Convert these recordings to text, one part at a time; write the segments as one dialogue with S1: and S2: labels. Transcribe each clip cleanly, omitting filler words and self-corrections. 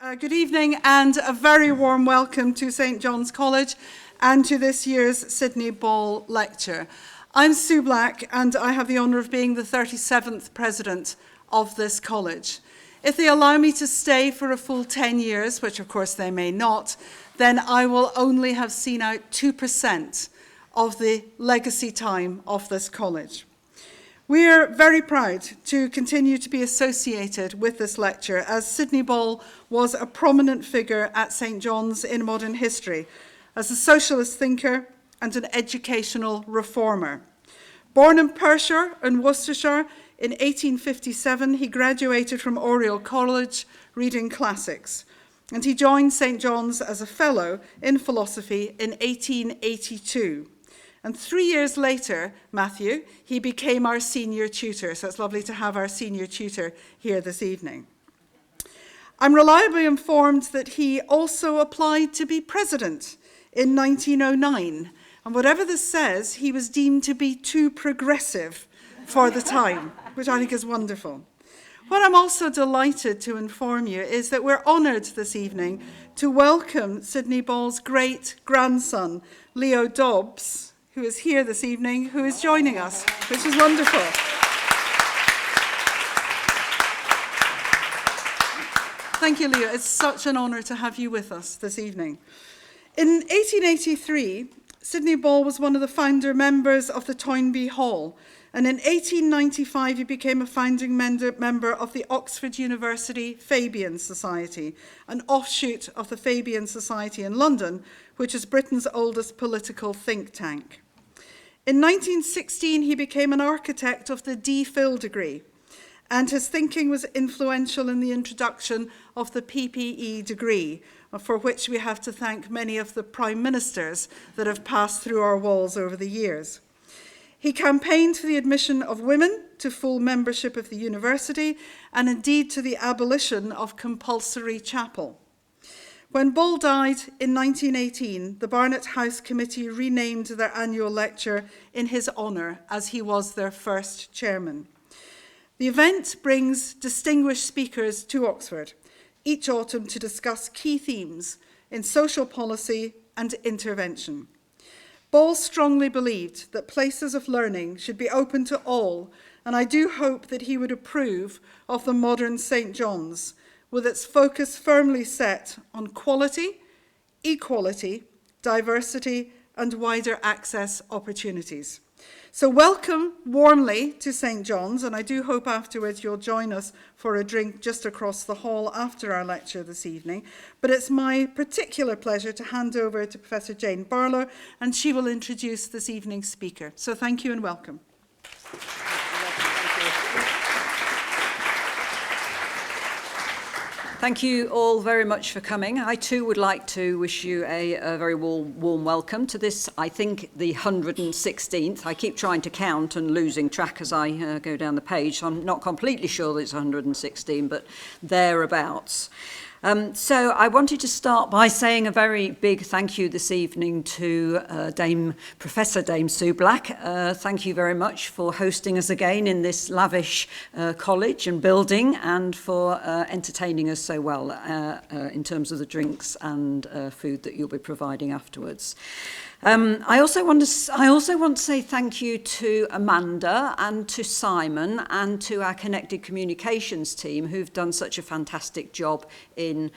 S1: Good evening and a very warm welcome to St. John's College and to this year's Sidney Ball Lecture. I'm Sue Black and I have the honour of being the 37th president of this college. If they allow me to stay for a full 10 years, which of course they may not, then I will only have seen out 2% of the legacy time of this college. We are very proud to continue to be associated with this lecture, as Sidney Ball was a prominent figure at St. John's in modern history, as a socialist thinker and an educational reformer. Born in Perthshire in Worcestershire in 1857, he graduated from Oriel College reading classics, and he joined St. John's as a fellow in philosophy in 1882. And 3 years later, Matthew, he became our senior tutor. So it's lovely to have our senior tutor here this evening. I'm reliably informed that he also applied to be president in 1909. And whatever this says, he was deemed to be too progressive for the time, which I think is wonderful. What I'm also delighted to inform you is that we're honoured this evening to welcome Sidney Ball's great-grandson, Leo Dobbs, who is here this evening, who is joining us, which is wonderful. Thank you, Leo. It's such an honour to have you with us this evening. In 1883, Sidney Ball was one of the founder members of the Toynbee Hall, and in 1895 he became a founding member of the Oxford University Fabian Society, an offshoot of the Fabian Society in London, which is Britain's oldest political think tank. In 1916, he became an architect of the D.Phil degree, and his thinking was influential in the introduction of the PPE degree, for which we have to thank many of the prime ministers that have passed through our walls over the years. He campaigned for the admission of women to full membership of the university, and indeed to the abolition of compulsory chapel. When Ball died in 1918, the Barnet House Committee renamed their annual lecture in his honour, as he was their first chairman. The event brings distinguished speakers to Oxford each autumn to discuss key themes in social policy and intervention. Ball strongly believed that places of learning should be open to all, and I do hope that he would approve of the modern St. John's, with its focus firmly set on quality, equality, diversity, and wider access opportunities. So welcome warmly to St. John's, and I do hope afterwards you'll join us for a drink just across the hall after our lecture this evening. But it's my particular pleasure to hand over to Professor Jane Barlow, and she will introduce this evening's speaker. So thank you and welcome.
S2: Thank you all very much for coming. I too would like to wish you a very warm welcome to this, I think, the 116th. I keep trying to count and losing track as I go down the page. So I'm not completely sure that it's 116, but thereabouts. So I wanted to start by saying a very big thank you this evening to Professor Dame Sue Black. Thank you very much for hosting us again in this lavish college and building, and for entertaining us so well in terms of the drinks and food that you'll be providing afterwards. I also want to say thank you to Amanda and to Simon and to our Connected Communications team, who've done such a fantastic job in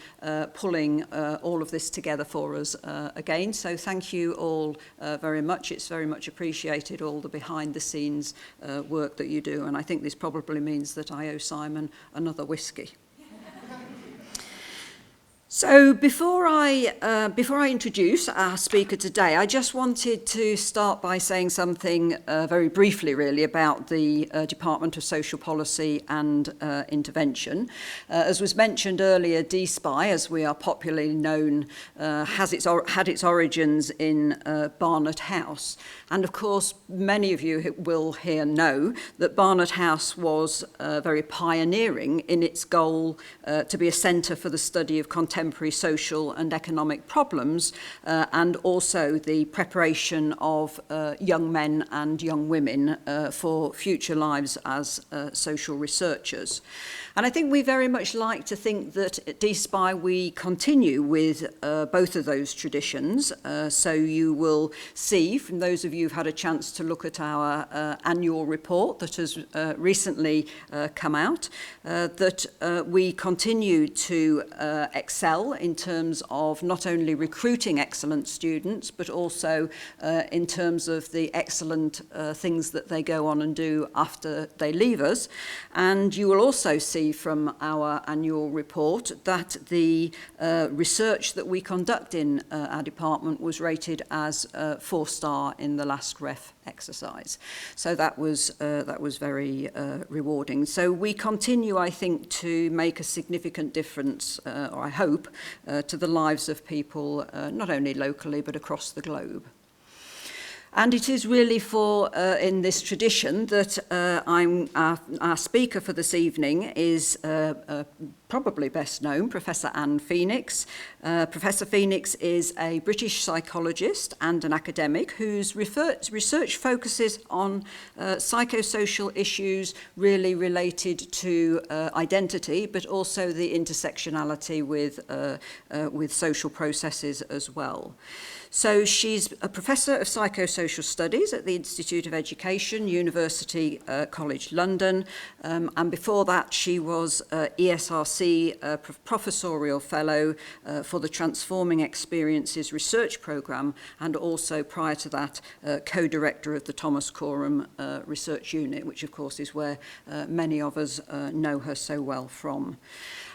S2: pulling all of this together for us again. So thank you all very much. It's very much appreciated, all the behind the scenes work that you do. And I think this probably means that I owe Simon another whiskey. So before I introduce our speaker today, I just wanted to start by saying something very briefly, really, about the Department of Social Policy and Intervention. As was mentioned earlier, DSPI, as we are popularly known, had its origins in Barnet House. And of course, many of you will here know that Barnet House was very pioneering in its goal to be a centre for the study of contemporary contemporary social and economic problems, and also the preparation of young men and young women for future lives as social researchers. And I think we very much like to think that at DSPI we continue with both of those traditions. So you will see, from those of you who've had a chance to look at our annual report that has recently come out, that we continue to excel in terms of not only recruiting excellent students, but also in terms of the excellent things that they go on and do after they leave us. And you will also see from our annual report that the research that we conduct in our department was rated as 4-star in the last REF exercise. So that was very rewarding. So we continue, I think, to make a significant difference, or I hope, to the lives of people, not only locally, but across the globe. And it is really in this tradition that our speaker for this evening is probably best known, Professor Anne Phoenix. Professor Phoenix is a British psychologist and an academic whose research focuses on psychosocial issues really related to identity, but also the intersectionality with social processes as well. So she's a professor of psychosocial studies at the Institute of Education, University College London, and before that she was ESRC professorial fellow for the Transforming Experiences Research Programme, and also prior to that co-director of the Thomas Coram Research Unit, which of course is where many of us know her so well from.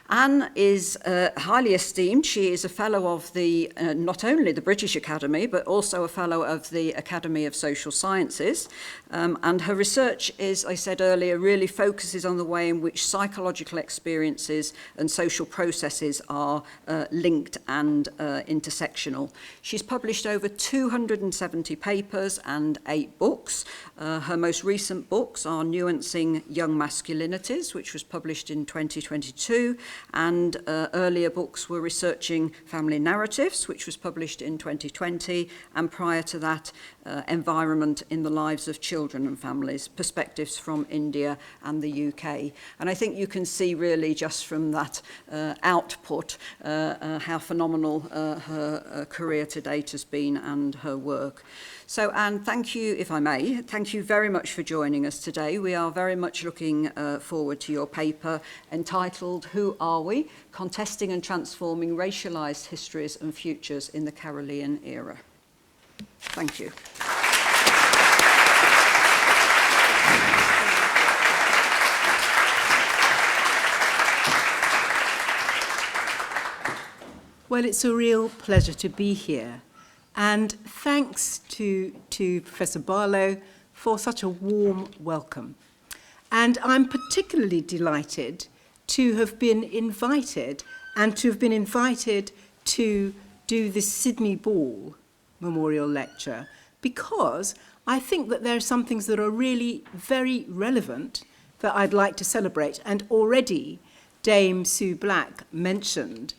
S2: Anne is highly esteemed. She is a fellow of the not only the British Academy, but also a fellow of the Academy of Social Sciences. And her research, as I said earlier, really focuses on the way in which psychological experiences and social processes are linked and intersectional. She's published over 270 papers and 8 books. Her most recent books are Nuancing Young Masculinities, which was published in 2022, and earlier books were Researching Family Narratives, which was published in 2020, and prior to that, Environment in the Lives of Children and Families, Perspectives from India and the UK. And I think you can see really just from that output how phenomenal her career to date has been and her work. So Anne, thank you, if I may, thank you very much for joining us today. We are very much looking forward to your paper entitled Who Are We? Contesting and Transforming Racialised Histories and Futures in the Carolean Era. Thank you.
S3: Well, it's a real pleasure to be here. And thanks to Professor Barlow for such a warm welcome. And I'm particularly delighted to have been invited to do this Sidney Ball Memorial Lecture, because I think that there are some things that are really very relevant that I'd like to celebrate. And already Dame Sue Black mentioned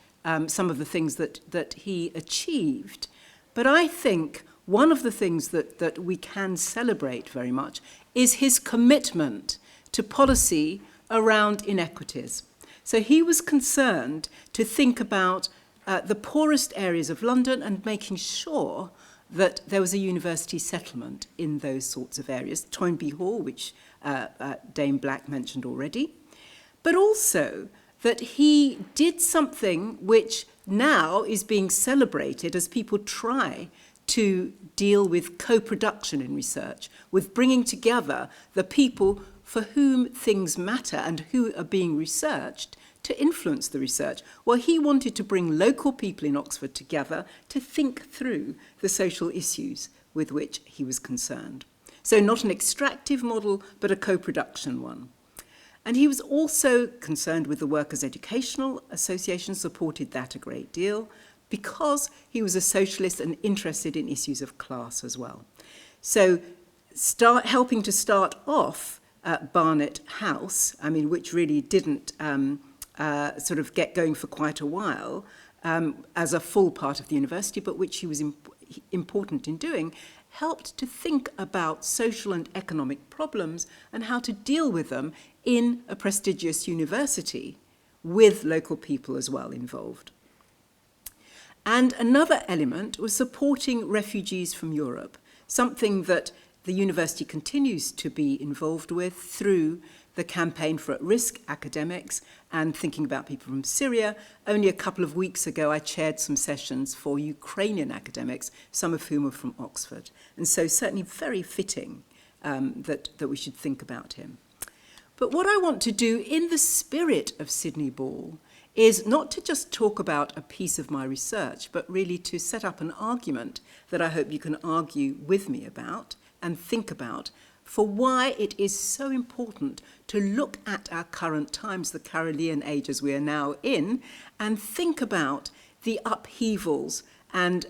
S3: some of the things that he achieved. But I think one of the things that we can celebrate very much is his commitment to policy around inequities. So he was concerned to think about the poorest areas of London and making sure that there was a university settlement in those sorts of areas, Toynbee Hall, which Dame Black mentioned already, but also that he did something which now is being celebrated as people try to deal with co-production in research, with bringing together the people for whom things matter and who are being researched to influence the research. Well, he wanted to bring local people in Oxford together to think through the social issues with which he was concerned. So not an extractive model, but a co-production one. And he was also concerned with the Workers' Educational Association, supported that a great deal, because he was a socialist and interested in issues of class as well. So helping to start off Barnet House, which really didn't sort of get going for quite a while, as a full part of the university, but which he was important in doing, helped to think about social and economic problems and how to deal with them in a prestigious university with local people as well involved. And another element was supporting refugees from Europe, something that the university continues to be involved with through the campaign for at-risk academics and thinking about people from Syria. Only a couple of weeks ago, I chaired some sessions for Ukrainian academics, some of whom are from Oxford. And so certainly very fitting that we should think about him. But what I want to do in the spirit of Sidney Ball is not to just talk about a piece of my research, but really to set up an argument that I hope you can argue with me about and think about for why it is so important to look at our current times, the Carolean age as we are now in, and think about the upheavals and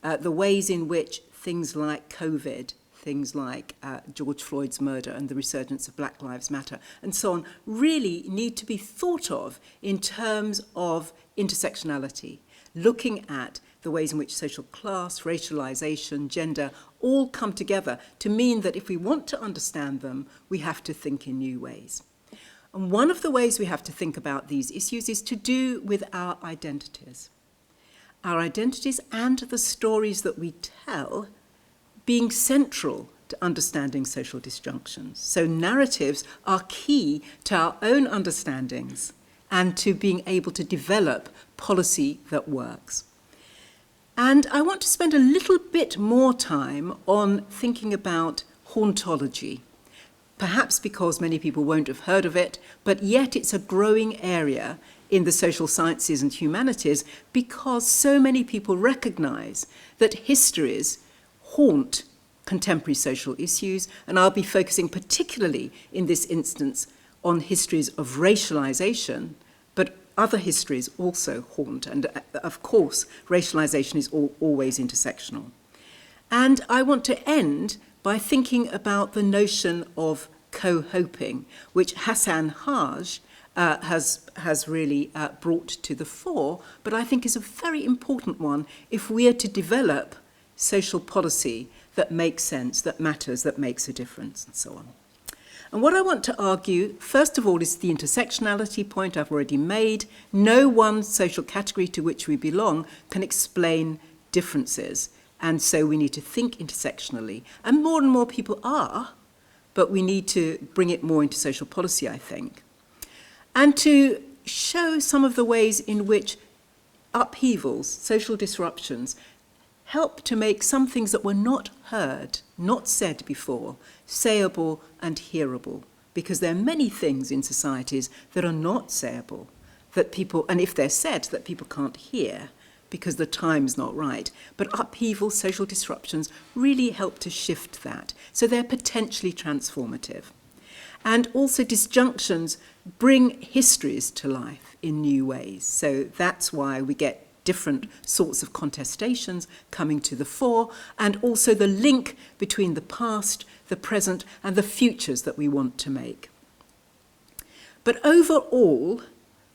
S3: the ways in which things like COVID, things like George Floyd's murder and the resurgence of Black Lives Matter and so on, really need to be thought of in terms of intersectionality, looking at the ways in which social class, racialisation, gender all come together to mean that if we want to understand them, we have to think in new ways. And one of the ways we have to think about these issues is to do with our identities. Our identities and the stories that we tell being central to understanding social disjunctions. So narratives are key to our own understandings and to being able to develop policy that works. And I want to spend a little bit more time on thinking about hauntology, perhaps because many people won't have heard of it, but yet it's a growing area in the social sciences and humanities because so many people recognize that histories haunt contemporary social issues, and I'll be focusing particularly in this instance on histories of racialisation, but other histories also haunt, and of course, racialisation is always intersectional. And I want to end by thinking about the notion of co-hoping, which Hassan Haj has really brought to the fore, but I think is a very important one if we are to develop social policy that makes sense, that matters, that makes a difference, and so on. And what I want to argue, first of all, is the intersectionality point I've already made. No one social category to which we belong can explain differences. And so we need to think intersectionally. And more people are, but we need to bring it more into social policy, I think. And to show some of the ways in which upheavals, social disruptions, help to make some things that were not heard, not said before, sayable and hearable. Because there are many things in societies that are not sayable, that people, and if they're said, that people can't hear because the time's not right. But upheaval, social disruptions really help to shift that. So they're potentially transformative. And also disjunctions bring histories to life in new ways. So that's why we get different sorts of contestations coming to the fore, and also the link between the past, the present, and the futures that we want to make. But overall,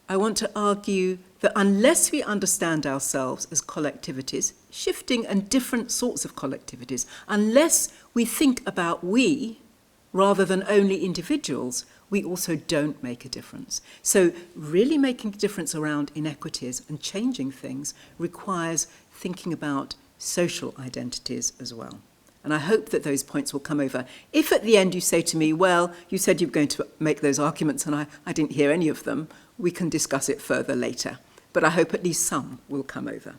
S3: I want to argue that unless we understand ourselves as collectivities, shifting and different sorts of collectivities, unless we think about we rather than only individuals, we also don't make a difference. So really making a difference around inequities and changing things requires thinking about social identities as well. And I hope that those points will come over. If at the end you say to me, well, you said you were going to make those arguments and I didn't hear any of them, we can discuss it further later. But I hope at least some will come over.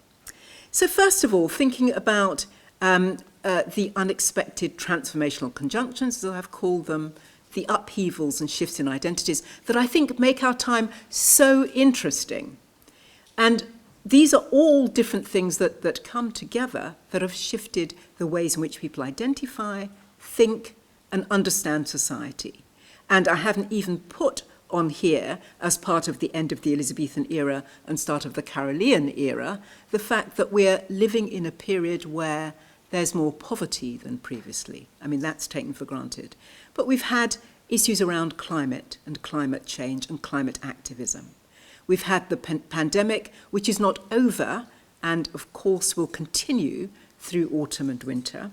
S3: So first of all, thinking about the unexpected transformational conjunctions, as I've called them, the upheavals and shifts in identities that I think make our time so interesting. And these are all different things that come together that have shifted the ways in which people identify, think, and understand society. And I haven't even put on here, as part of the end of the Elizabethan era and start of the Carolean era, the fact that we're living in a period where there's more poverty than previously. I mean, that's taken for granted. But we've had issues around climate and climate change and climate activism. We've had the pandemic, which is not over, and of course will continue through autumn and winter.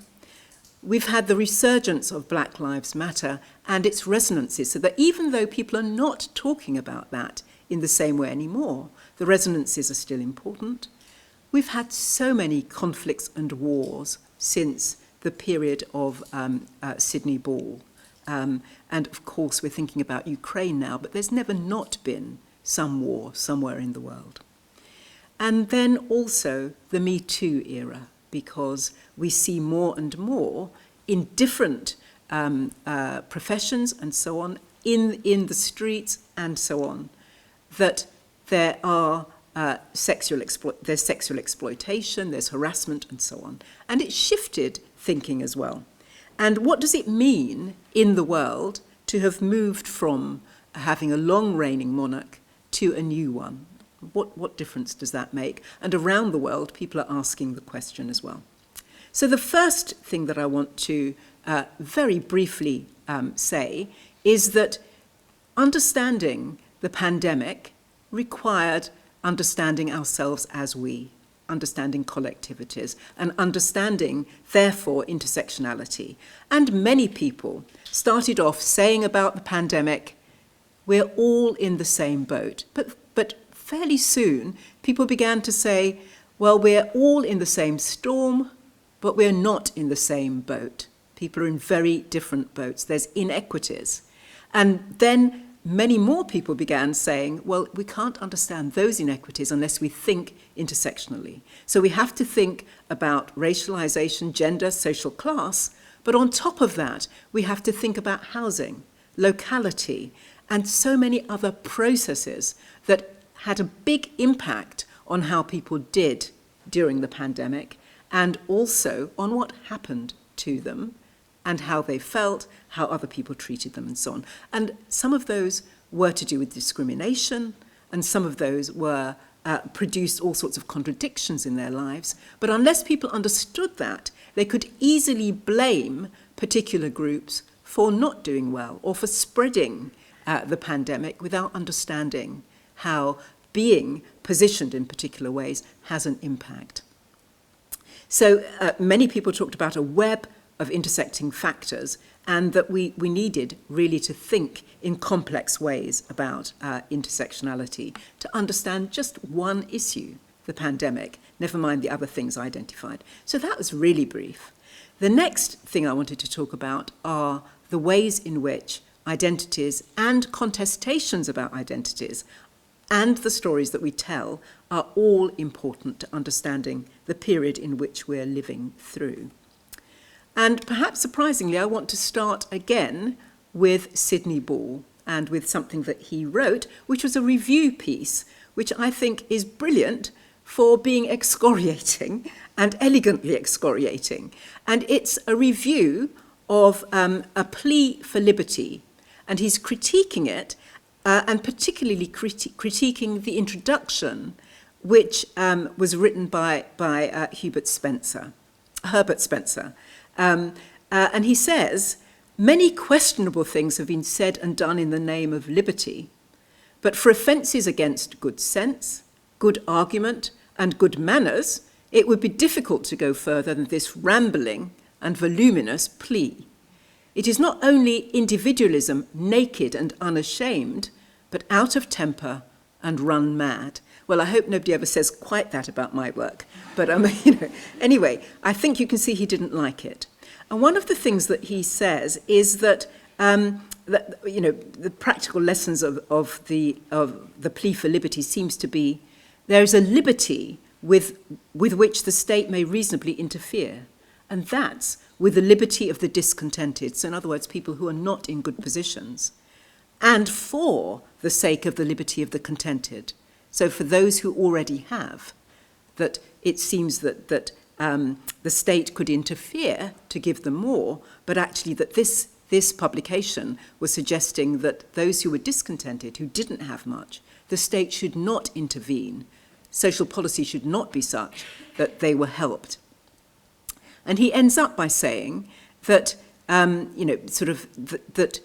S3: We've had the resurgence of Black Lives Matter and its resonances, so that even though people are not talking about that in the same way anymore, the resonances are still important. We've had so many conflicts and wars since the period of Sidney Ball. And of course, we're thinking about Ukraine now, but there's never not been some war somewhere in the world. And then also the Me Too era, because we see more and more in different professions and so on, in the streets and so on, that there are there's sexual exploitation, there's harassment and so on. And it shifted thinking as well. And what does it mean in the world to have moved from having a long reigning monarch to a new one? What difference does that make? And around the world, people are asking the question as well. So the first thing that I want to very briefly say is that understanding the pandemic required understanding ourselves as we, understanding collectivities, and understanding, therefore, intersectionality. And many people started off saying about the pandemic, we're all in the same boat. But fairly soon, people began to say, well, we're all in the same storm, but we're not in the same boat. People are in very different boats. There's inequities. And then many more people began saying, well, we can't understand those inequities unless we think intersectionally. So we have to think about racialization, gender, social class, but on top of that, we have to think about housing, locality, and so many other processes that had a big impact on how people did during the pandemic, and also on what happened to them, and how they felt, how other people treated them, and so on. And some of those were to do with discrimination, and some of those were produced all sorts of contradictions in their lives. But unless people understood that, they could easily blame particular groups for not doing well or for spreading the pandemic without understanding how being positioned in particular ways has an impact. So many people talked about a web of intersecting factors, and that we needed really to think in complex ways about intersectionality to understand just one issue, the pandemic, never mind the other things identified. So that was really brief. The next thing I wanted to talk about are the ways in which identities and contestations about identities and the stories that we tell are all important to understanding the period in which we're living through. And perhaps surprisingly, I want to start again with Sidney Ball and with something that he wrote, which was a review piece, which I think is brilliant for being excoriating and elegantly excoriating. And it's a review of a plea for liberty. And he's critiquing it, and particularly critiquing the introduction, which was written by Herbert Spencer. And he says, many questionable things have been said and done in the name of liberty, but for offences against good sense, good argument, and good manners, it would be difficult to go further than this rambling and voluminous plea. It is not only individualism naked and unashamed, but out of temper and run mad. Well, I hope nobody ever says quite that about my work. But anyway, I think you can see he didn't like it. And one of the things that he says is that, the practical lessons of the plea for liberty seems to be there is a liberty with which the state may reasonably interfere, and that's with the liberty of the discontented. So in other words, people who are not in good positions, and for the sake of the liberty of the contented. So for those who already have, that it seems that the state could interfere to give them more, but actually that this publication was suggesting that those who were discontented, who didn't have much, the state should not intervene. Social policy should not be such that they were helped. And he ends up by saying that, that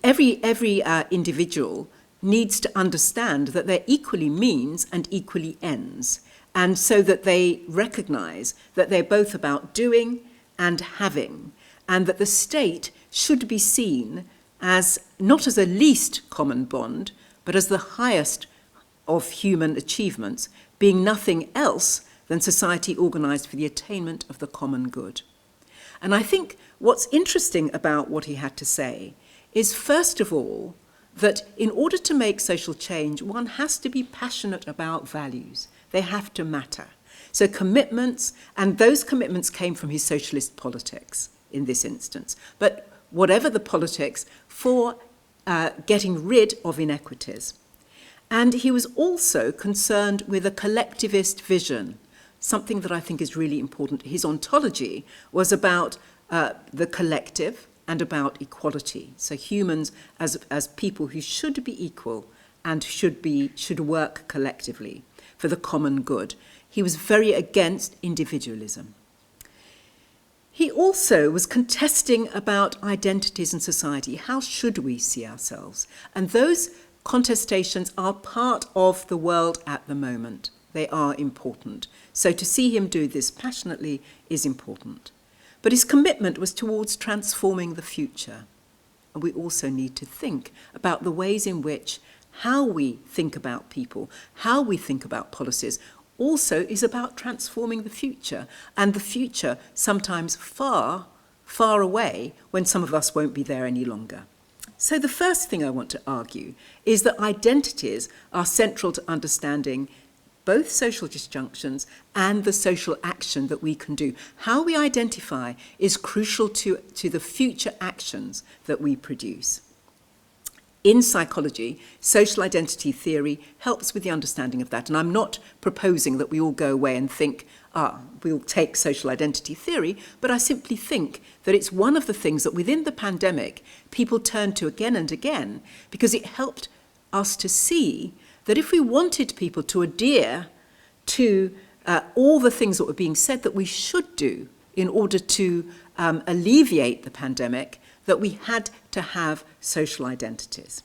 S3: every individual needs to understand that they're equally means and equally ends, and so that they recognise that they're both about doing and having, and that the state should be seen as not as a least common bond, but as the highest of human achievements, being nothing else than society organised for the attainment of the common good. And I think what's interesting about what he had to say is, first of all, that in order to make social change, one has to be passionate about values. They have to matter. So commitments, and those commitments came from his socialist politics in this instance. But whatever the politics, for getting rid of inequities. And he was also concerned with a collectivist vision, something that I think is really important. His ontology was about the collective and about equality. So humans as people who should be equal and should work collectively for the common good. He was very against individualism. He also was contesting about identities in society. How should we see ourselves? And those contestations are part of the world at the moment. They are important. So to see him do this passionately is important. But his commitment was towards transforming the future. And we also need to think about the ways in which how we think about people, how we think about policies, also is about transforming the future, and the future sometimes far, far away when some of us won't be there any longer. So the first thing I want to argue is that identities are central to understanding both social disjunctions and the social action that we can do. How we identify is crucial to the future actions that we produce. In psychology, social identity theory helps with the understanding of that. And I'm not proposing that we all go away and think, we'll take social identity theory, but I simply think that it's one of the things that within the pandemic, people turned to again and again, because it helped us to see that if we wanted people to adhere to all the things that were being said that we should do in order to alleviate the pandemic, that we had to have social identities.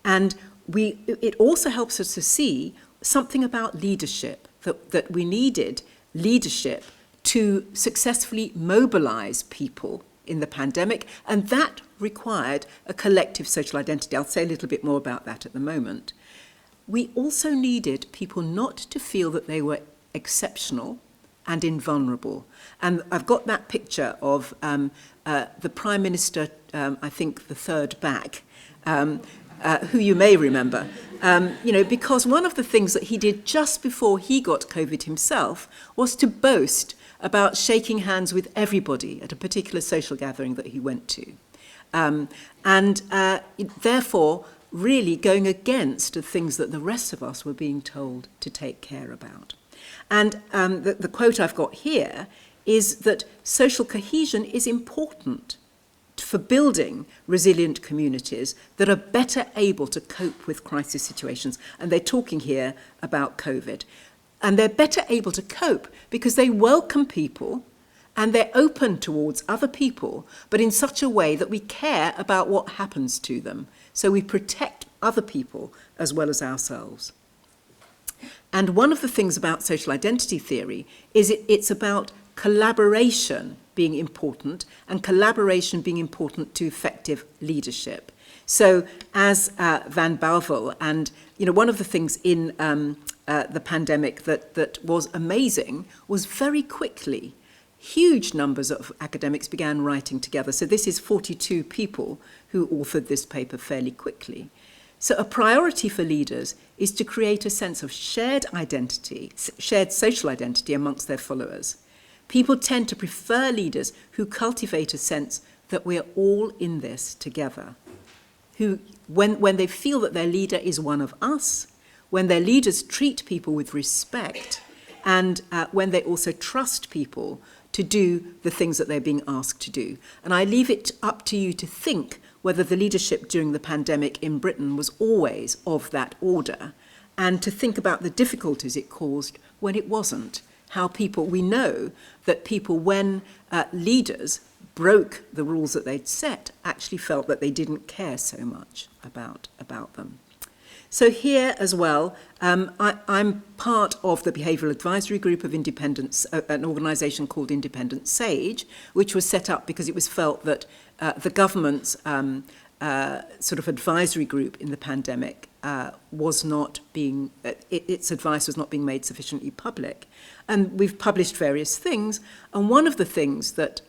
S3: And it also helps us to see something about leadership, that we needed leadership to successfully mobilize people in the pandemic, and that required a collective social identity. I'll say a little bit more about that at the moment. We also needed people not to feel that they were exceptional and invulnerable. And I've got that picture of the Prime Minister, I think the third back, who you may remember, because one of the things that he did just before he got COVID himself was to boast about shaking hands with everybody at a particular social gathering that he went to. Therefore, really going against the things that the rest of us were being told to take care about. And the quote I've got here is that social cohesion is important for building resilient communities that are better able to cope with crisis situations. And they're talking here about COVID. And they're better able to cope because they welcome people and they're open towards other people, but in such a way that we care about what happens to them. So we protect other people as well as ourselves. And one of the things about social identity theory is it's about collaboration being important, and collaboration being important to effective leadership. So as Van Bauvel, and one of the things in the pandemic that was amazing was very quickly huge numbers of academics began writing together. So this is 42 people who authored this paper fairly quickly. So a priority for leaders is to create a sense of shared identity, shared social identity amongst their followers. People tend to prefer leaders who cultivate a sense that we're all in this together, who, when they feel that their leader is one of us, when their leaders treat people with respect, and when they also trust people to do the things that they're being asked to do. And I leave it up to you to think whether the leadership during the pandemic in Britain was always of that order, and to think about the difficulties it caused when it wasn't. How people, we know that people, when leaders broke the rules that they'd set, actually felt that they didn't care so much about them. So here as well, I'm part of the Behavioural Advisory Group of Independence, an organisation called Independent Sage, which was set up because it was felt that the government's sort of advisory group in the pandemic was not being, its advice was not being made sufficiently public. And we've published various things, and one of the things that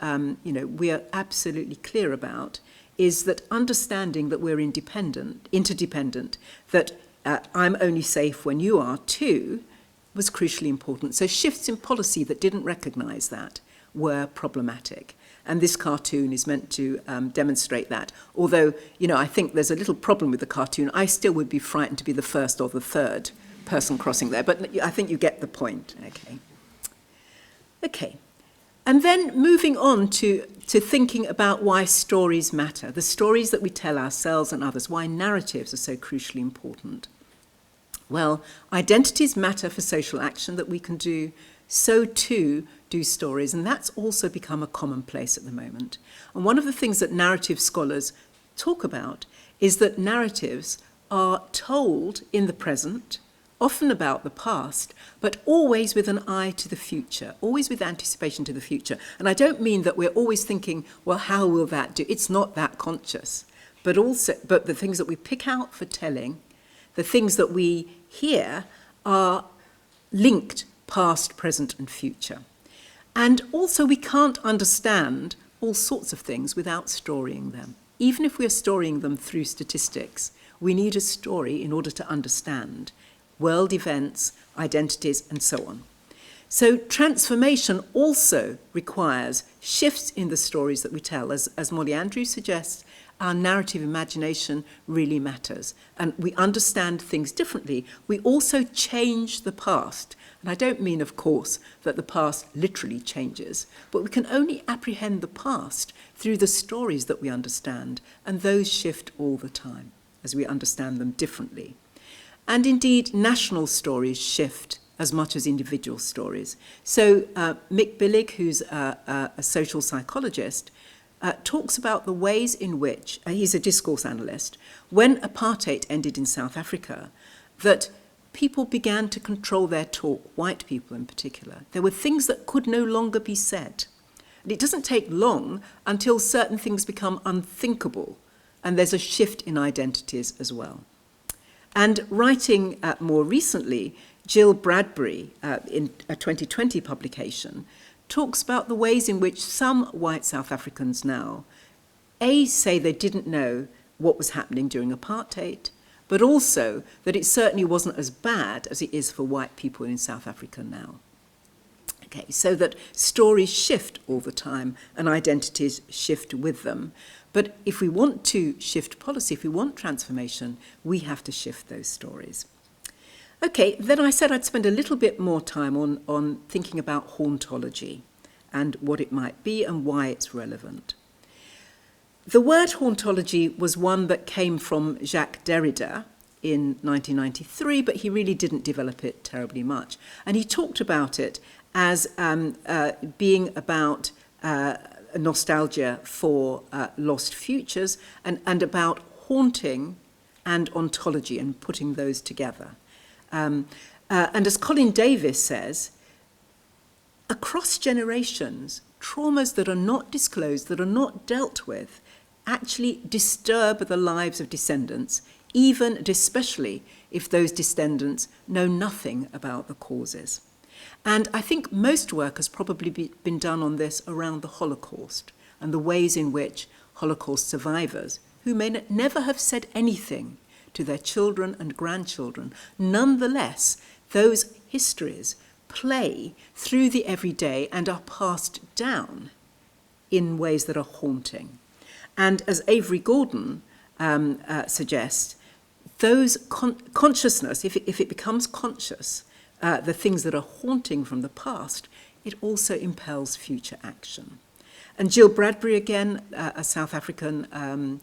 S3: we are absolutely clear about is that understanding that we're interdependent, that I'm only safe when you are too, was crucially important. So shifts in policy that didn't recognise that were problematic. And this cartoon is meant to demonstrate that. Although, I think there's a little problem with the cartoon. I still would be frightened to be the first or the third person crossing there. But I think you get the point. Okay. And then moving on to thinking about why stories matter, the stories that we tell ourselves and others, why narratives are so crucially important. Well, identities matter for social action that we can do, so too do stories, and that's also become a commonplace at the moment. And one of the things that narrative scholars talk about is that narratives are told in the present, often about the past, but always with an eye to the future, always with anticipation to the future. And I don't mean that we're always thinking, well, how will that do? It's not that conscious. But the things that we pick out for telling, the things that we hear are linked past, present, and future. And also we can't understand all sorts of things without storying them. Even if we're storying them through statistics, we need a story in order to understand world events, identities, and so on. So transformation also requires shifts in the stories that we tell. As Molly Andrews suggests, our narrative imagination really matters. And we understand things differently. We also change the past. And I don't mean, of course, that the past literally changes, but we can only apprehend the past through the stories that we understand, and those shift all the time as we understand them differently. And indeed, national stories shift as much as individual stories. So Mick Billig, who's a social psychologist, talks about the ways in which, he's a discourse analyst, when apartheid ended in South Africa, that people began to control their talk, white people in particular. There were things that could no longer be said. And it doesn't take long until certain things become unthinkable, and there's a shift in identities as well. And writing more recently, Jill Bradbury, in a 2020 publication, talks about the ways in which some white South Africans now, say they didn't know what was happening during apartheid, but also that it certainly wasn't as bad as it is for white people in South Africa now. Okay, so that stories shift all the time and identities shift with them. But if we want to shift policy, if we want transformation, we have to shift those stories. Okay, then I said I'd spend a little bit more time on thinking about hauntology and what it might be and why it's relevant. The word hauntology was one that came from Jacques Derrida in 1993, but he really didn't develop it terribly much. And he talked about it as being about nostalgia for lost futures and about haunting and ontology and putting those together. And as Colin Davis says, across generations, traumas that are not disclosed, that are not dealt with, actually disturb the lives of descendants, even and especially if those descendants know nothing about the causes. And I think most work has probably been done on this around the Holocaust and the ways in which Holocaust survivors, who may never have said anything to their children and grandchildren, nonetheless, those histories play through the everyday and are passed down in ways that are haunting. And as Avery Gordon suggests, those consciousness, if it becomes conscious, the things that are haunting from the past, it also impels future action. And Jill Bradbury, again, a South African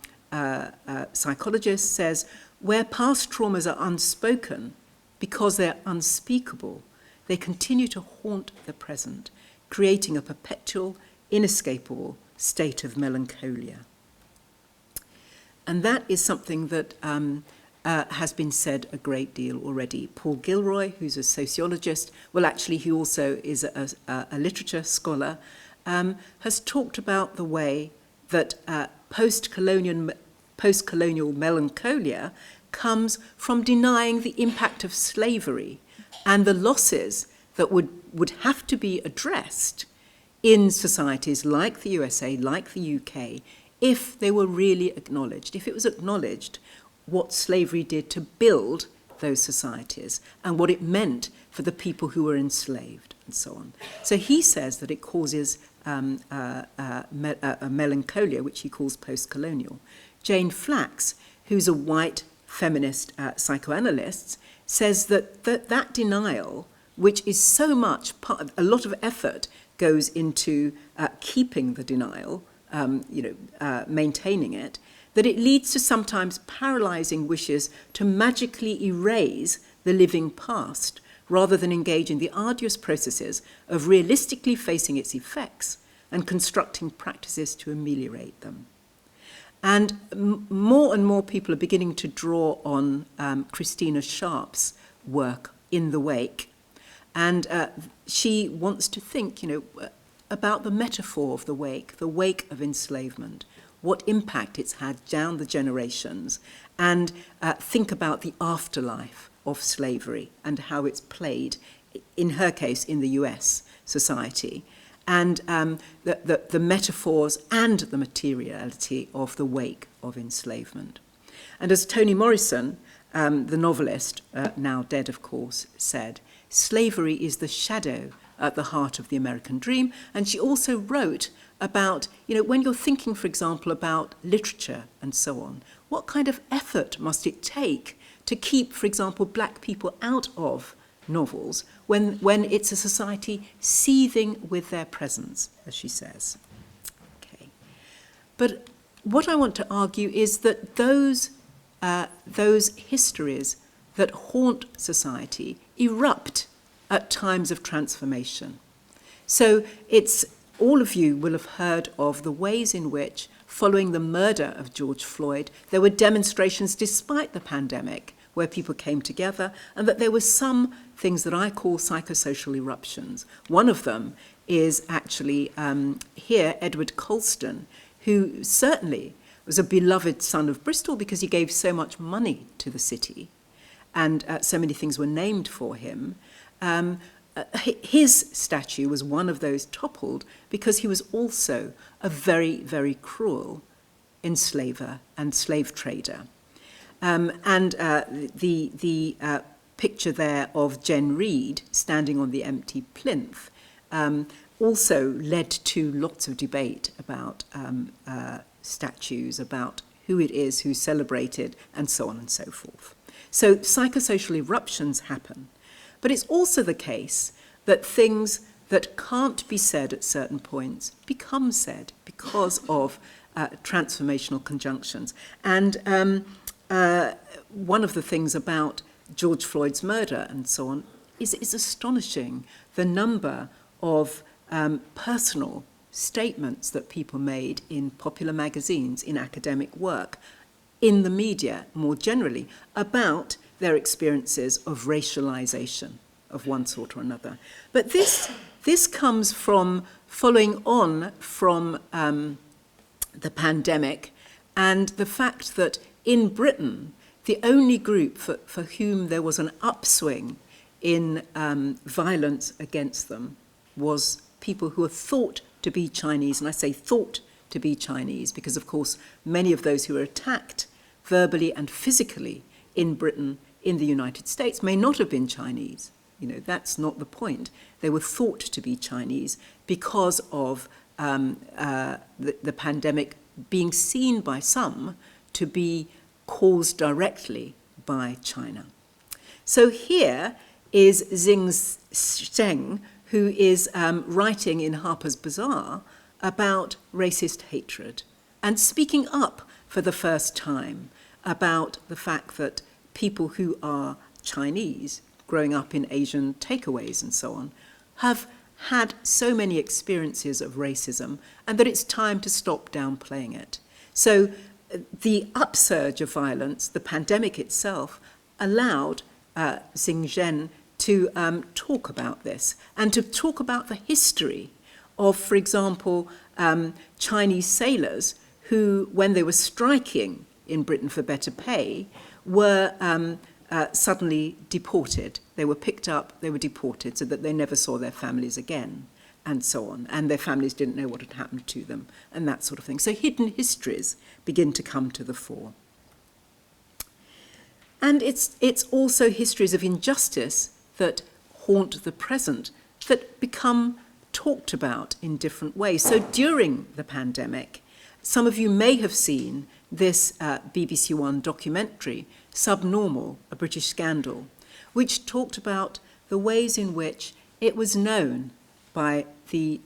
S3: psychologist, says, where past traumas are unspoken because they're unspeakable, they continue to haunt the present, creating a perpetual, inescapable state of melancholia. And that is something that has been said a great deal already. Paul Gilroy, who's a sociologist, well, actually, he also is a literature scholar, has talked about the way that post-colonial melancholia comes from denying the impact of slavery and the losses that would have to be addressed in societies like the USA, like the UK, if they were really acknowledged, if it was acknowledged what slavery did to build those societies and what it meant for the people who were enslaved and so on. So he says that it causes a melancholia, which he calls post-colonial. Jane Flax, who's a white feminist psychoanalyst, says that denial, which is so much a lot of effort goes into keeping the denial, maintaining it, that it leads to sometimes paralyzing wishes to magically erase the living past, rather than engage in the arduous processes of realistically facing its effects and constructing practices to ameliorate them. And more people are beginning to draw on Christina Sharp's work in the wake. And she wants to think, about the metaphor of the wake of enslavement, what impact it's had down the generations, and think about the afterlife of slavery and how it's played, in her case, in the US society, and the metaphors and the materiality of the wake of enslavement. And as Toni Morrison, the novelist, now dead of course, said, slavery is the shadow at the heart of the American dream. And she also wrote about, when you're thinking, for example, about literature and so on, what kind of effort must it take to keep, for example, black people out of novels when it's a society seething with their presence, as she says. Okay. But what I want to argue is that those histories that haunt society erupt at times of transformation. So all of you will have heard of the ways in which, following the murder of George Floyd, there were demonstrations despite the pandemic where people came together, and that there were some things that I call psychosocial eruptions. One of them is actually here, Edward Colston, who certainly was a beloved son of Bristol because he gave so much money to the city, and so many things were named for him. His statue was one of those toppled because he was also a very, very cruel enslaver and slave trader. The picture there of Jen Reed standing on the empty plinth also led to lots of debate about statues, about who it is who's celebrated, and so on and so forth. So psychosocial eruptions happen. But it's also the case that things that can't be said at certain points become said because of transformational conjunctions. And one of the things about George Floyd's murder and so on is astonishing, the number of personal statements that people made in popular magazines, in academic work, in the media more generally, about their experiences of racialization of one sort or another. But this comes from following on from the pandemic and the fact that in Britain, the only group for whom there was an upswing in violence against them was people who are thought to be Chinese. And I say thought to be Chinese because, of course, many of those who were attacked verbally and physically in Britain, in the United States, may not have been Chinese. That's not the point. They were thought to be Chinese because of the pandemic being seen by some to be caused directly by China. So here is Xing Sheng, who is writing in Harper's Bazaar about racist hatred and speaking up for the first time about the fact that people who are Chinese, growing up in Asian takeaways and so on, have had so many experiences of racism and that it's time to stop downplaying it. So the upsurge of violence, the pandemic itself, allowed Xing Zhen to talk about this and to talk about the history of, for example, Chinese sailors who, when they were striking in Britain for better pay, were suddenly deported. They were picked up, they were deported, so that they never saw their families again, and so on. And their families didn't know what had happened to them, and that sort of thing. So hidden histories begin to come to the fore. And it's also histories of injustice that haunt the present, that become talked about in different ways. So during the pandemic, some of you may have seen this BBC One documentary, Subnormal, A British Scandal, which talked about the ways in which it was known by the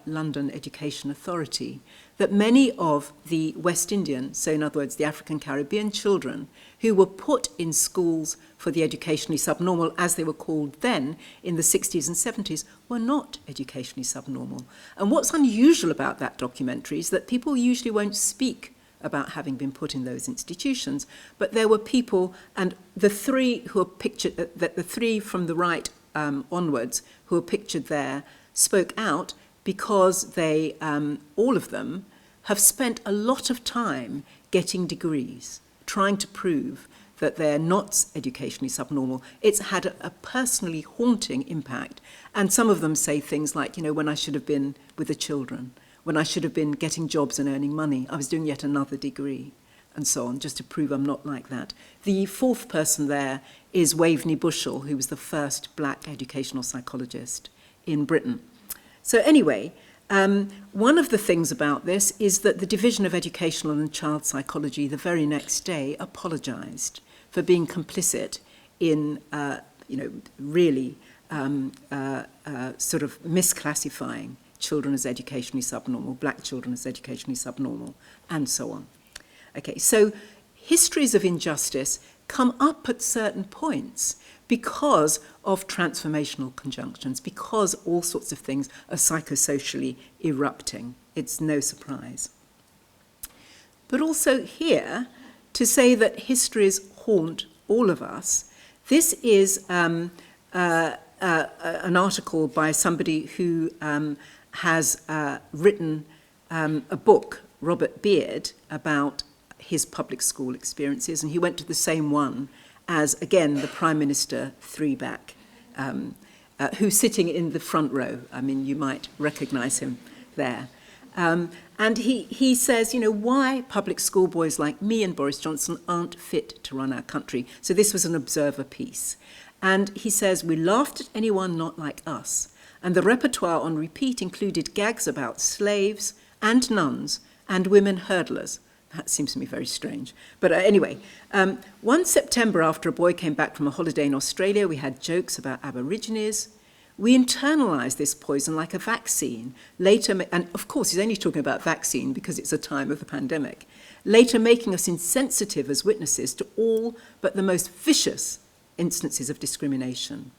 S3: London Education Authority that many of the West Indian, so in other words, the African Caribbean children who were put in schools for the educationally subnormal, as they were called then, in the 60s and 70s, were not educationally subnormal. And what's unusual about that documentary is that people usually won't speak about having been put in those institutions, but there were people, and the three who are pictured, the three from the right onwards who are pictured there, spoke out because they, all of them, have spent a lot of time getting degrees, trying to prove that they're not educationally subnormal. It's had a personally haunting impact. And some of them say things like, when I should have been with the children, when I should have been getting jobs and earning money, I was doing yet another degree, and so on, just to prove I'm not like that. The fourth person there is Waveney Bushell, who was the first black educational psychologist in Britain. So anyway, one of the things about this is that the Division of Educational and Child Psychology the very next day apologised for being complicit in, really sort of misclassifying children as educationally subnormal, black children as educationally subnormal, and so on. Okay, so histories of injustice come up at certain points because of transformational conjunctions, because all sorts of things are psychosocially erupting. It's no surprise. But also here, to say that histories haunt all of us, this is an article by somebody who has written a book, Robert Beard, about his public school experiences, and he went to the same one as, again, the Prime Minister three back, who's sitting in the front row. I mean, you might recognise him there. And he says, why public school boys like me and Boris Johnson aren't fit to run our country. So this was an Observer piece. And he says, we laughed at anyone not like us. And the repertoire on repeat included gags about slaves and nuns and women hurdlers. That seems to me very strange. But anyway, one September after a boy came back from a holiday in Australia, we had jokes about Aborigines. We internalised this poison like a vaccine. Later, and of course he's only talking about vaccine because it's a time of the pandemic, later making us insensitive as witnesses to all but the most vicious instances of discrimination.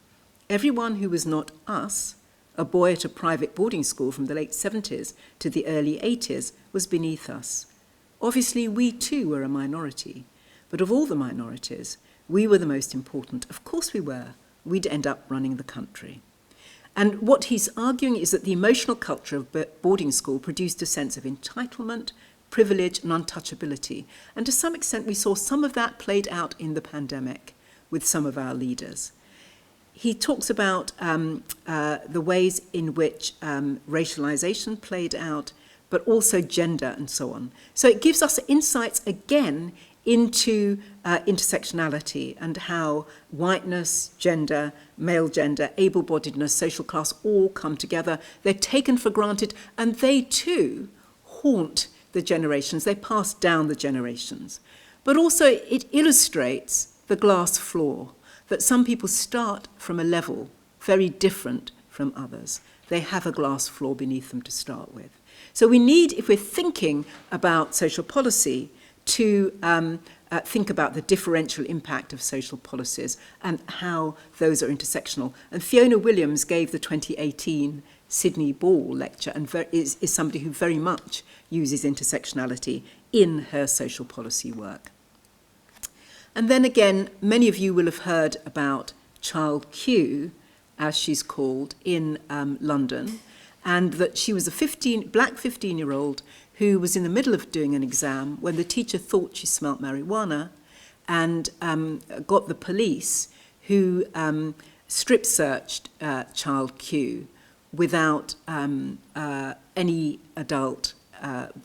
S3: Everyone who was not us, a boy at a private boarding school from the late 70s to the early 80s, was beneath us. Obviously, we too were a minority, but of all the minorities, we were the most important. Of course we were. We'd end up running the country. And what he's arguing is that the emotional culture of boarding school produced a sense of entitlement, privilege, and untouchability. And to some extent, we saw some of that played out in the pandemic with some of our leaders. He talks about the ways in which racialisation played out, but also gender and so on. So it gives us insights again into intersectionality and how whiteness, gender, male gender, able-bodiedness, social class all come together. They're taken for granted, and they too haunt the generations. They pass down the generations. But also it illustrates the glass floor, that some people start from a level very different from others. They have a glass floor beneath them to start with. So we need, if we're thinking about social policy, to think about the differential impact of social policies and how those are intersectional. And Fiona Williams gave the 2018 Sidney Ball Lecture and is somebody who very much uses intersectionality in her social policy work. And then again, many of you will have heard about Child Q, as she's called, in London, and that she was a black 15-year-old who was in the middle of doing an exam when the teacher thought she smelt marijuana and got the police, who strip searched Child Q without any adult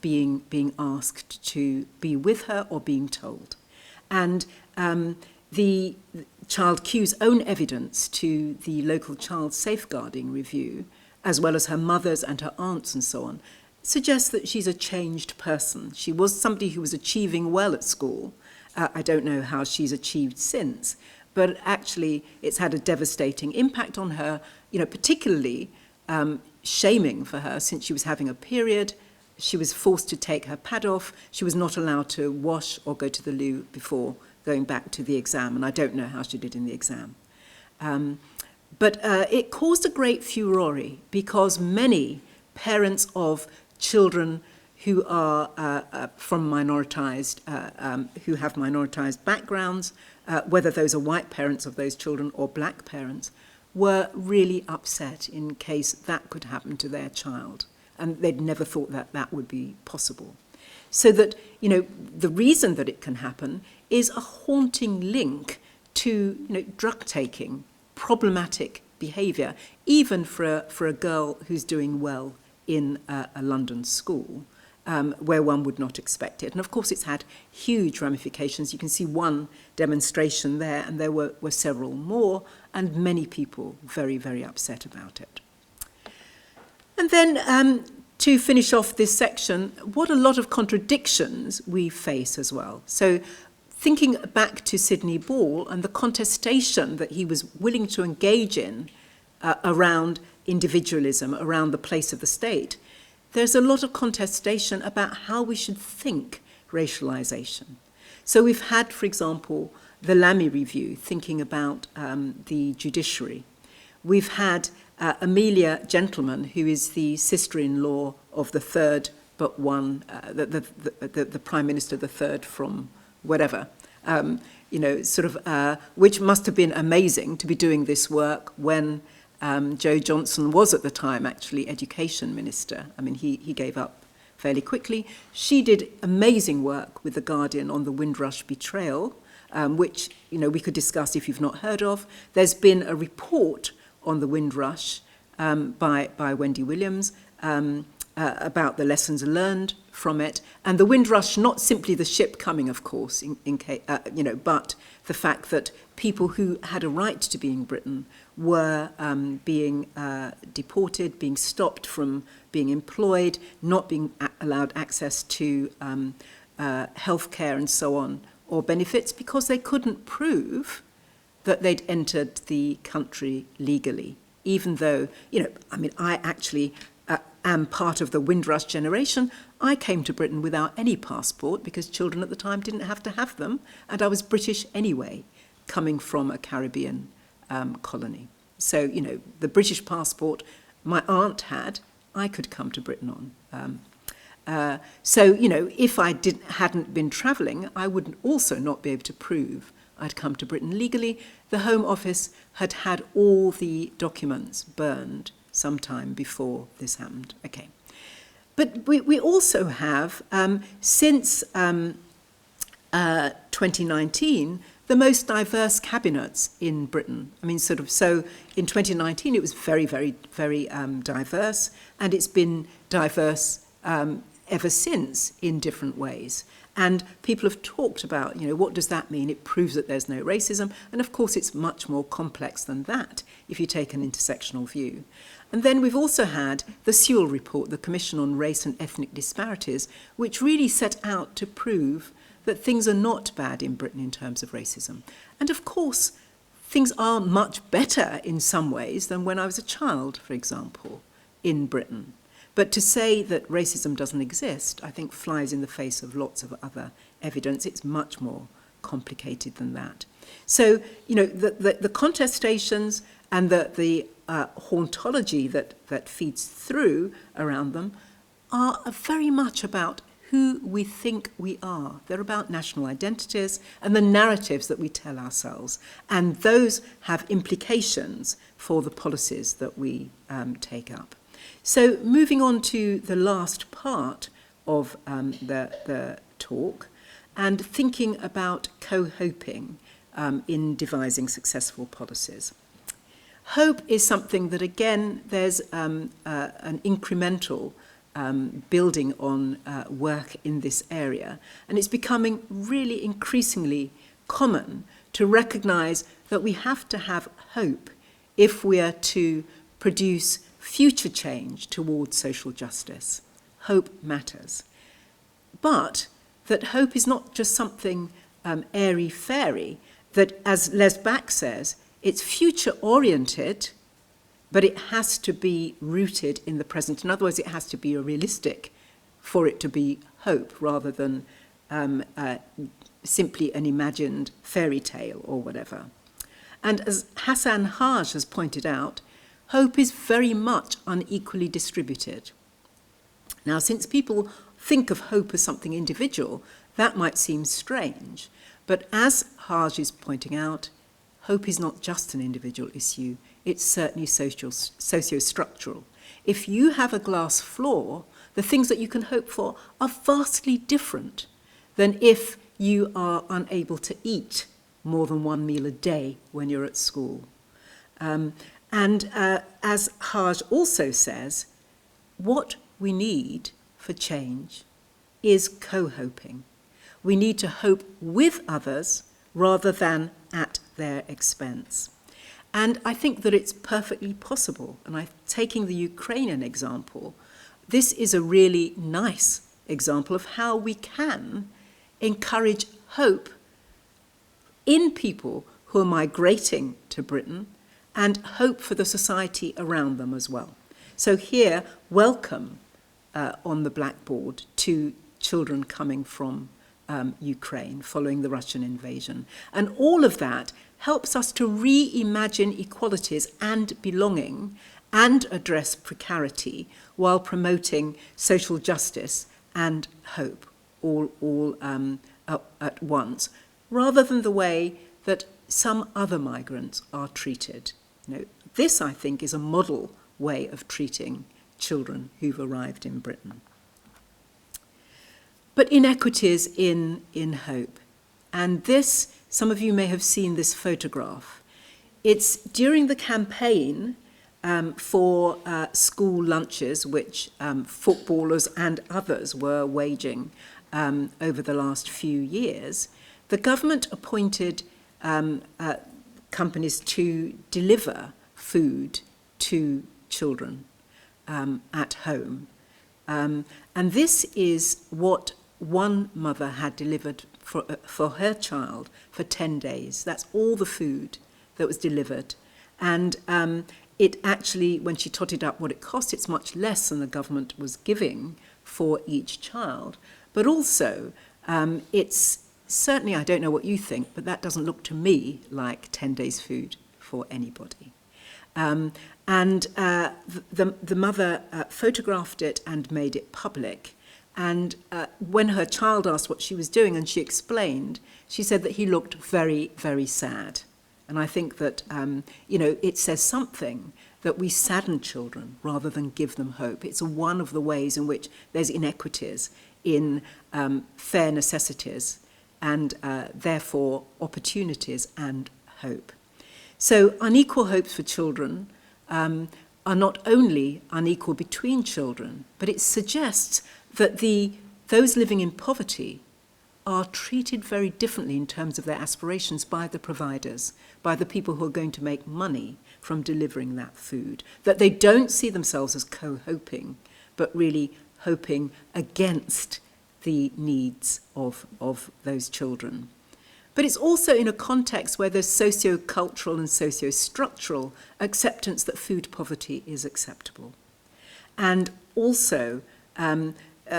S3: being asked to be with her or being told. And the Child Q's own evidence to the local child safeguarding review, as well as her mother's and her aunt's and so on, suggests that she's a changed person. She was somebody who was achieving well at school. I don't know how she's achieved since, but actually it's had a devastating impact on her, particularly shaming for her since she was having a period. She was forced to take her pad off. She was not allowed to wash or go to the loo before going back to the exam, and I don't know how she did in the exam. But it caused a great furore because many parents of children who are from minoritized, who have minoritized backgrounds, whether those are white parents of those children or black parents, were really upset in case that could happen to their child. And they'd never thought that that would be possible. So that, the reason that it can happen is a haunting link to, drug taking, problematic behaviour, even for a girl who's doing well in a London school, where one would not expect it. And of course it's had huge ramifications. You can see one demonstration there, and there were several more, and many people very, very upset about it. And then to finish off this section, what a lot of contradictions we face as well. So thinking back to Sidney Ball and the contestation that he was willing to engage in around individualism, around the place of the state, there's a lot of contestation about how we should think racialization. So we've had, for example, the Lamy Review thinking about the judiciary. We've had Amelia Gentleman, who is the sister-in-law of the third but one, the Prime Minister, the third from whatever, which must have been amazing to be doing this work when Joe Johnson was at the time actually Education Minister. I mean, he gave up fairly quickly. She did amazing work with The Guardian on the Windrush betrayal, which, we could discuss if you've not heard of. There's been a report on the Windrush by Wendy Williams about the lessons learned from it. And the Windrush, not simply the ship coming, of course, but the fact that people who had a right to be in Britain were being deported, being stopped from being employed, not being allowed access to healthcare and so on, or benefits, because they couldn't prove that they'd entered the country legally, even though, I actually am part of the Windrush generation. I came to Britain without any passport because children at the time didn't have to have them, and I was British anyway, coming from a Caribbean colony. So, the British passport my aunt had, I could come to Britain on. So, if I hadn't been travelling, I would also not be able to prove I'd come to Britain legally. The Home Office had had all the documents burned sometime before this happened. Okay. But we also have, since 2019, the most diverse cabinets in Britain. I mean, so in 2019 it was very, very, very diverse, and it's been diverse ever since in different ways. And people have talked about, what does that mean? It proves that there's no racism. And of course, it's much more complex than that if you take an intersectional view. And then we've also had the Sewell Report, the Commission on Race and Ethnic Disparities, which really set out to prove that things are not bad in Britain in terms of racism. And of course, things are much better in some ways than when I was a child, for example, in Britain. But to say that racism doesn't exist, I think flies in the face of lots of other evidence. It's much more complicated than that. So, the contestations and the hauntology that feeds through around them are very much about who we think we are. They're about national identities and the narratives that we tell ourselves. And those have implications for the policies that we take up. So moving on to the last part of the talk, and thinking about co-hoping in devising successful policies. Hope is something that, again, there's an incremental building on work in this area, and it's becoming really increasingly common to recognise that we have to have hope if we are to produce future change towards social justice. Hope matters. But that hope is not just something airy-fairy, that, as Les Back says, it's future-oriented, but it has to be rooted in the present. In other words, it has to be realistic for it to be hope, rather than simply an imagined fairy tale or whatever. And as Hassan Haj has pointed out, hope is very much unequally distributed. Now, since people think of hope as something individual, that might seem strange. But as Haj is pointing out, hope is not just an individual issue, it's certainly socio-structural. If you have a glass floor, the things that you can hope for are vastly different than if you are unable to eat more than one meal a day when you're at school. As Haj also says, what we need for change is co-hoping. We need to hope with others rather than at their expense. And I think that it's perfectly possible. And taking the Ukrainian example, this is a really nice example of how we can encourage hope in people who are migrating to Britain and hope for the society around them as well. So here, welcome on the blackboard to children coming from Ukraine following the Russian invasion. And all of that helps us to reimagine equalities and belonging and address precarity while promoting social justice and hope all at once, rather than the way that some other migrants are treated. This, I think, is a model way of treating children who've arrived in Britain. But inequities in hope. And this, some of you may have seen this photograph. It's during the campaign for school lunches, which footballers and others were waging over the last few years. The government appointed companies to deliver food to children at home. And this is what one mother had delivered for her child for 10 days. That's all the food that was delivered. And it actually, when she totted up what it cost, it's much less than the government was giving for each child. But also, it's certainly, I don't know what you think, but that doesn't look to me like 10 days' food for anybody. The mother photographed it and made it public. And when her child asked what she was doing and she explained, she said that he looked very, very sad. And I think that, it says something that we sadden children rather than give them hope. It's one of the ways in which there's inequities in fair necessities and therefore opportunities and hope. So unequal hopes for children are not only unequal between children, but it suggests that those living in poverty are treated very differently in terms of their aspirations by the providers, by the people who are going to make money from delivering that food, that they don't see themselves as co-hoping, but really hoping against the needs of those children. But it's also in a context where there's socio-cultural and socio-structural acceptance that food poverty is acceptable. And also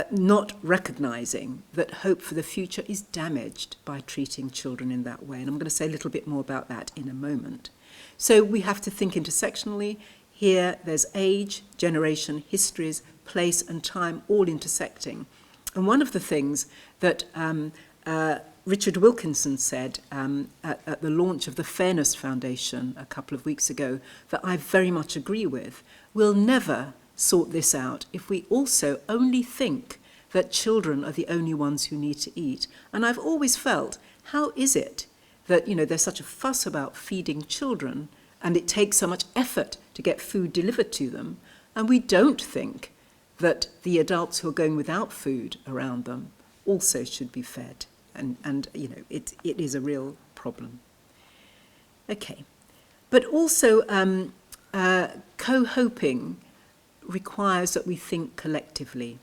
S3: not recognising that hope for the future is damaged by treating children in that way. And I'm going to say a little bit more about that in a moment. So we have to think intersectionally. Here there's age, generation, histories, place and time all intersecting. And one of the things that Richard Wilkinson said at the launch of the Fairness Foundation a couple of weeks ago that I very much agree with: we'll never sort this out if we also only think that children are the only ones who need to eat. And I've always felt, how is it that, there's such a fuss about feeding children and it takes so much effort to get food delivered to them, and we don't think that the adults who are going without food around them also should be fed. And it is a real problem. Okay. But also co-hoping requires that we think collectively,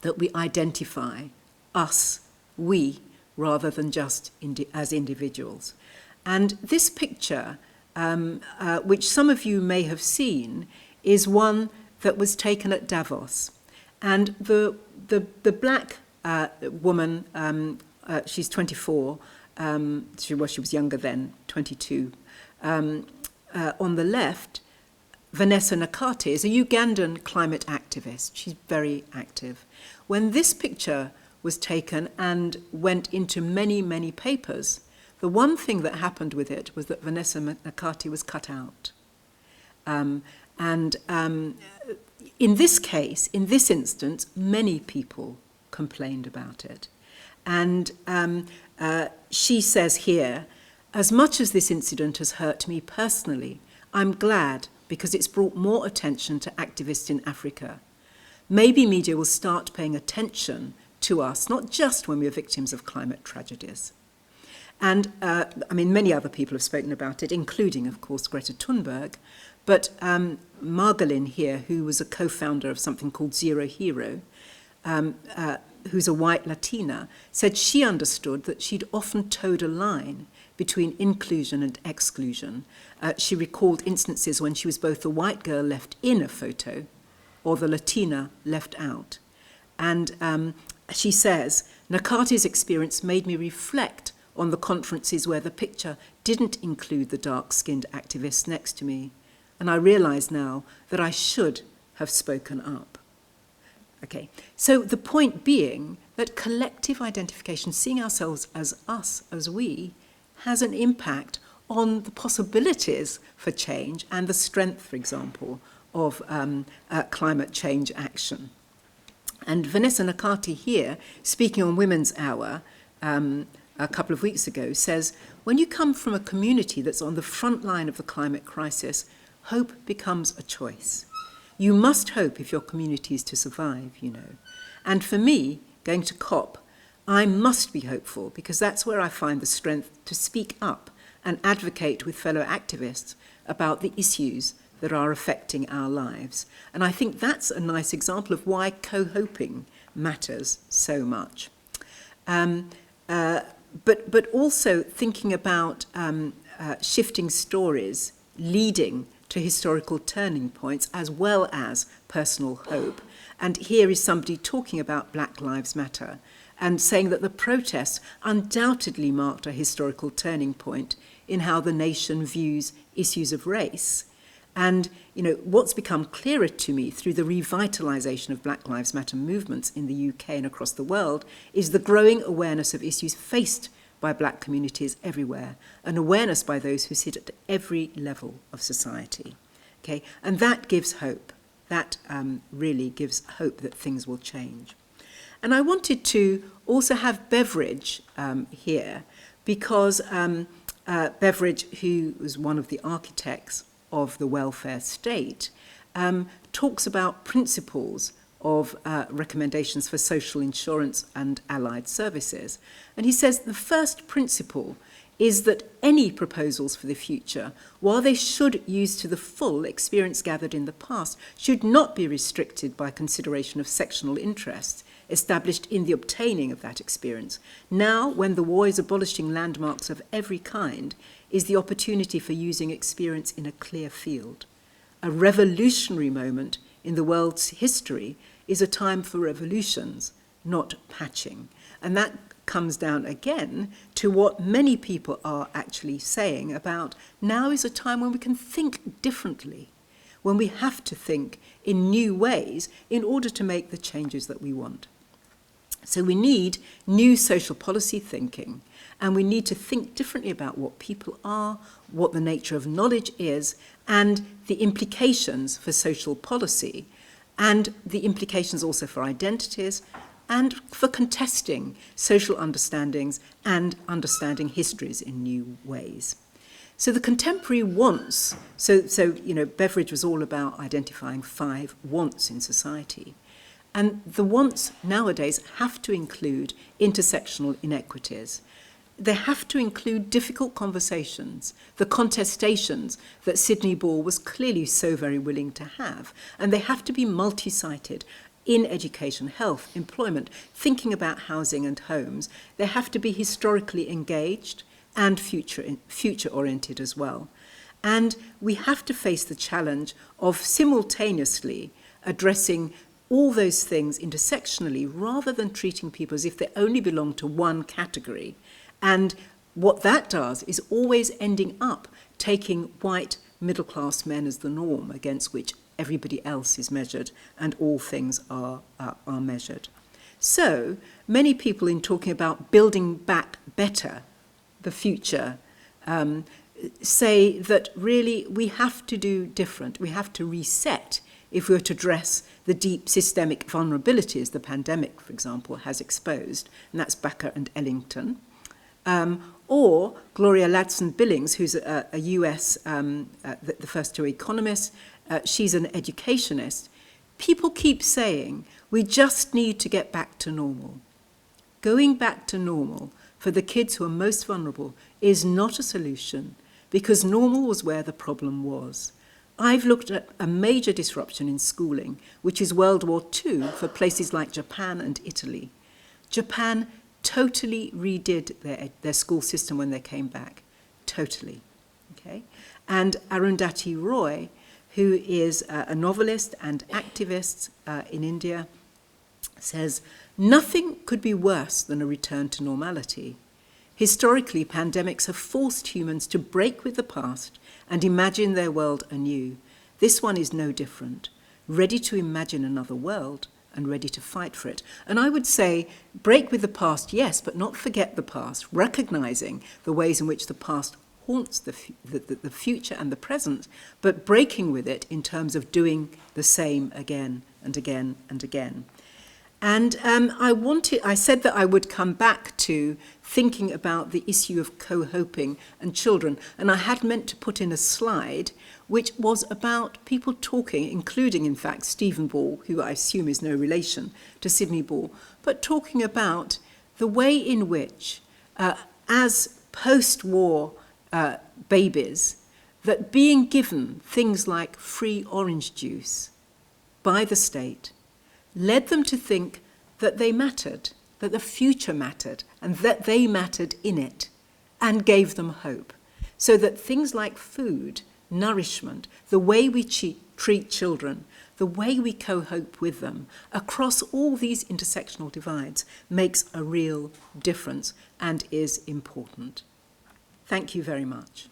S3: that we identify us, we, rather than just as individuals. And this picture, which some of you may have seen, is one that was taken at Davos. And the black woman, she's 24, she was younger then, 22. On the left, Vanessa Nakate is a Ugandan climate activist. She's very active. When this picture was taken and went into many, many papers, the one thing that happened with it was that Vanessa Nakate was cut out. In this case, in this instance, many people complained about it. And she says here, as much as this incident has hurt me personally, I'm glad because it's brought more attention to activists in Africa. Maybe media will start paying attention to us, not just when we're victims of climate tragedies. And, many other people have spoken about it, including, of course, Greta Thunberg. But Margolin here, who was a co-founder of something called Zero Hero, who's a white Latina, said she understood that she'd often towed a line between inclusion and exclusion. She recalled instances when she was both the white girl left in a photo or the Latina left out. And she says, Nakate's experience made me reflect on the conferences where the picture didn't include the dark-skinned activists next to me. And I realise now that I should have spoken up. Okay, so the point being that collective identification, seeing ourselves as us, as we, has an impact on the possibilities for change and the strength, for example, of climate change action. And Vanessa Nakate here, speaking on Women's Hour a couple of weeks ago, says, when you come from a community that's on the front line of the climate crisis, hope becomes a choice. You must hope if your community is to survive, And for me, going to COP, I must be hopeful because that's where I find the strength to speak up and advocate with fellow activists about the issues that are affecting our lives. And I think that's a nice example of why co-hoping matters so much. But also thinking about shifting stories leading to historical turning points as well as personal hope. And here is somebody talking about Black Lives Matter and saying that the protests undoubtedly marked a historical turning point in how the nation views issues of race. And, what's become clearer to me through the revitalisation of Black Lives Matter movements in the UK and across the world is the growing awareness of issues faced by black communities everywhere, an awareness by those who sit at every level of society. Okay? And that gives hope. That really gives hope that things will change. And I wanted to also have Beveridge here because Beveridge, who was one of the architects of the welfare state, talks about principles of recommendations for social insurance and allied services. And he says the first principle is that any proposals for the future, while they should use to the full experience gathered in the past, should not be restricted by consideration of sectional interests established in the obtaining of that experience. Now, when the war is abolishing landmarks of every kind, is the opportunity for using experience in a clear field. A revolutionary moment in the world's history is a time for revolutions, not patching. And that comes down again to what many people are actually saying about now is a time when we can think differently, when we have to think in new ways in order to make the changes that we want. So we need new social policy thinking, and we need to think differently about what people are, what the nature of knowledge is, and the implications for social policy, and the implications also for identities, and for contesting social understandings and understanding histories in new ways. So the contemporary wants, Beveridge was all about identifying 5 wants in society. And the wants nowadays have to include intersectional inequities. They have to include difficult conversations, the contestations that Sidney Ball was clearly so very willing to have. And they have to be multi-sided in education, health, employment, thinking about housing and homes. They have to be historically engaged and future-oriented as well. And we have to face the challenge of simultaneously addressing all those things intersectionally rather than treating people as if they only belong to one category. And what that does is always ending up taking white middle-class men as the norm against which everybody else is measured and all things are measured. So many people, in talking about building back better the future, say that really we have to do different. We have to reset if we were to address the deep systemic vulnerabilities the pandemic, for example, has exposed, and that's Bakker and Ellington. Or Gloria Ladson-Billings, who's a US, the first 2 economists, she's an educationist. People keep saying, we just need to get back to normal. Going back to normal for the kids who are most vulnerable is not a solution, because normal was where the problem was. I've looked at a major disruption in schooling, which is World War II for places like Japan and Italy. Japan totally redid their school system when they came back, totally. Okay? And Arundhati Roy, who is a novelist and activist in India, says, nothing could be worse than a return to normality. Historically, pandemics have forced humans to break with the past and imagine their world anew. This one is no different, ready to imagine another world and ready to fight for it. And I would say, break with the past, yes, but not forget the past, recognizing the ways in which the past haunts the future and the present, but breaking with it in terms of doing the same again and again and again. And I said that I would come back to thinking about the issue of co-hoping and children, and I had meant to put in a slide which was about people talking, including, in fact, Stephen Ball, who I assume is no relation to Sidney Ball, but talking about the way in which, as post-war babies, that being given things like free orange juice by the state led them to think that they mattered, that the future mattered, and that they mattered in it, and gave them hope. So that things like food, nourishment, the way we treat children, the way we co-hope with them, across all these intersectional divides, makes a real difference and is important. Thank you very much.